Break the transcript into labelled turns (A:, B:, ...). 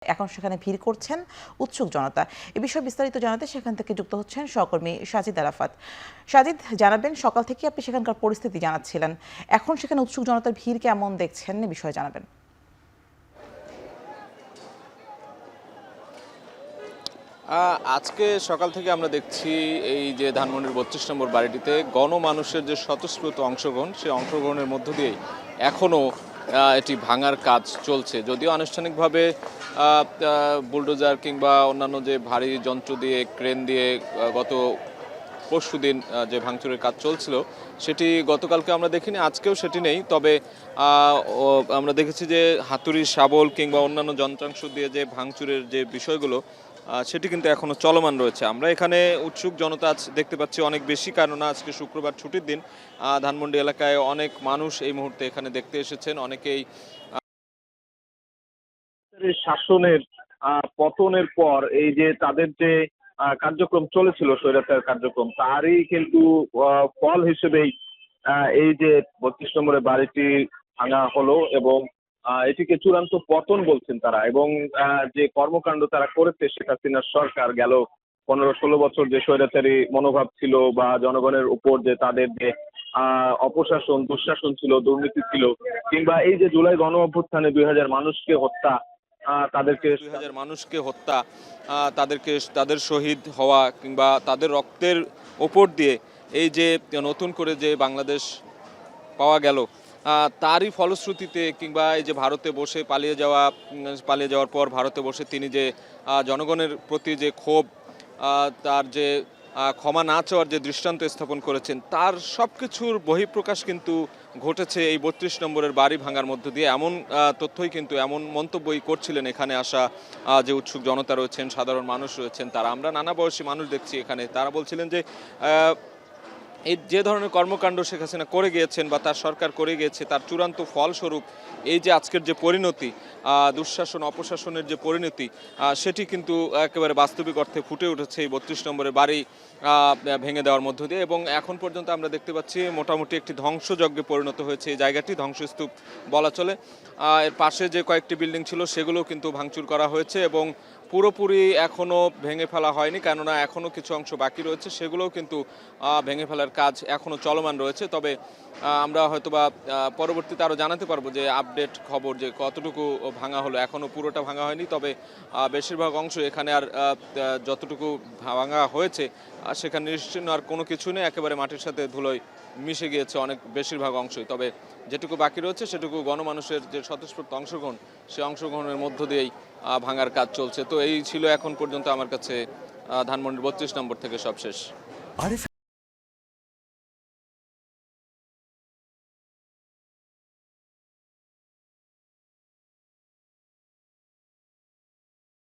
A: এখন সেখানে ভিড় করছেন উৎসুক জনতা। এ বিষয়ে বিস্তারিত জানাতে সেখান থেকে যুক্ত হচ্ছেন সহকর্মী সাজিদ আরাফাত। সাজিদ, জানাবেন, সকাল থেকে আপনি সেখানকার পরিস্থিতি জানাচ্ছিলেন, এখন সেখানে উৎসুক জনতার ভিড় কেমন দেখছেন, এ বিষয়ে জানাবেন।
B: আজকে সকাল থেকে আমরা দেখছি এই যে ধানমন্ডির ৩২ নম্বর বাড়িটিতে গণমানুষের যে স্বতঃস্ফূর্ত অংশগ্রহণ, সেই অংশগ্রহণের মধ্য দিয়েই এখনও এটি ভাঙার কাজ চলছে। যদিও আনুষ্ঠানিকভাবে বুলডোজার কিংবা অন্যান্য যে ভারী যন্ত্র দিয়ে, ক্রেন দিয়ে গত পরশুদিন যে ভাঙচুরের কাজ চলছিল সেটি গতকালকে আমরা দেখিনি, আজকেও সেটি নেই। তবে আমরা দেখেছি যে হাতুড়ি, শাবল কিংবা অন্যান্য যন্ত্রাংশ দিয়ে যে ভাঙচুরের যে বিষয়গুলো সেটি কিন্তু এখনো চলমান রয়েছে। আমরা এখানে উৎসুক জনতা দেখতে পাচ্ছি অনেক বেশি, কেননা আজকে শুক্রবার ছুটির দিন। ধানমন্ডি এলাকায় অনেক মানুষ এই মুহূর্তে এখানে দেখতে এসেছেন। অনেকেই
C: শাসনের পতনের পর এই যে তাদের যে কার্যক্রম চলেছিল, স্বৈরাচার কার্যক্রম, তারই কিন্তু ফল হিসেবেই এই যে ৩২ নম্বরের বাড়িটি ভাঙা হলো এবং এটিকে চূড়ান্ত পতন বলছেন তারা। এবং যে কর্মকাণ্ড তারা করেছে শেখ হাসিনার সরকার, গেল ১৫-১৬ বছর যে স্বৈরাচারী মনোভাব ছিল বা জনগণের উপর যে তাদের যে অপশাসন, দুঃশাসন ছিল, দুর্নীতি ছিল, কিংবা এই যে জুলাই গণ অভ্যুত্থানে ২০০০ মানুষকে হত্যা, তাদেরকে
B: ২০০০ মানুষকে হত্যা, তাদের শহীদ হওয়া কিংবা তাদের রক্তের ওপর দিয়ে এই যে নতুন করে যে বাংলাদেশ পাওয়া গেল, তারই ফলশ্রুতিতে কিংবা এই যে ভারতে বসে পালিয়ে যাওয়ার পর ভারতে বসে তিনি যে জনগণের প্রতি যে ক্ষোভ, তার যে ক্ষমা না চাওয়ার যে দৃষ্টান্ত স্থাপন করেছেন, তার সব কিছুর বহিঃপ্রকাশ কিন্তু ঘটেছে এই ৩২ নম্বরের বাড়ি ভাঙার মধ্য দিয়ে। এমন তথ্যই কিন্তু, এমন মন্তব্যই করছিলেন এখানে আসা যে উৎসুক জনতা রয়েছেন, সাধারণ মানুষ রয়েছেন তারা। আমরা নানা বয়সী মানুষ দেখছি এখানে, তারা বলছিলেন যে এই যে ধরনের কর্মকাণ্ড শেখ হাসিনা করে গিয়েছেন বা তার সরকার করে গিয়েছে, তার চূড়ান্ত ফলস্বরূপ এই যে আজকের যে পরিণতি, দুঃশাসন অপশাসনের যে পরিণতি, সেটি কিন্তু একেবারে বাস্তবিক অর্থে ফুটে উঠেছে এই ৩২ নম্বরের বাড়ি ভেঙে দেওয়ার মধ্য দিয়ে। এবং এখন পর্যন্ত আমরা দেখতে পাচ্ছি মোটামুটি একটি ধ্বংসযজ্ঞে পরিণত হয়েছে এই জায়গাটি, ধ্বংসস্তূপ বলা চলে। এর পাশে যে কয়েকটি বিল্ডিং ছিল সেগুলো কিন্তু ভাঙচুর করা হয়েছে এবং পুরোপুরি এখনও ভেঙে ফেলা হয়নি, কেননা এখনও কিছু অংশ বাকি রয়েছে, সেগুলোও কিন্তু ভেঙে ফেলার কাজ এখনও চলমান রয়েছে। তবে আমরা হয়তোবা পরবর্তীতে আরও জানাতে পারবো যে আপডেট খবর, যে কতটুকু ভাঙা হলো। এখনও পুরোটা ভাঙা হয়নি, তবে বেশিরভাগ অংশ এখানে আর যতটুকু ভাঙা হয়েছে সেখানে নিশ্চিন্ন আর কোনো কিছু নেই, একেবারে মাটির সাথে ধুলোয় মিশে গিয়েছে অনেক বেশিরভাগ অংশই। তবে যেটুকু বাকি রয়েছে সেটুকু গণমানুষের যে স্বতঃস্ফূর্ত অংশগ্রহণ, সেই অংশগ্রহণের মধ্য দিয়েই ভাঙার কাজ চলছে। তো এই ছিল এখন পর্যন্ত আমার কাছে ধানমন্ডির ৩২ নম্বর থেকে সবশেষ।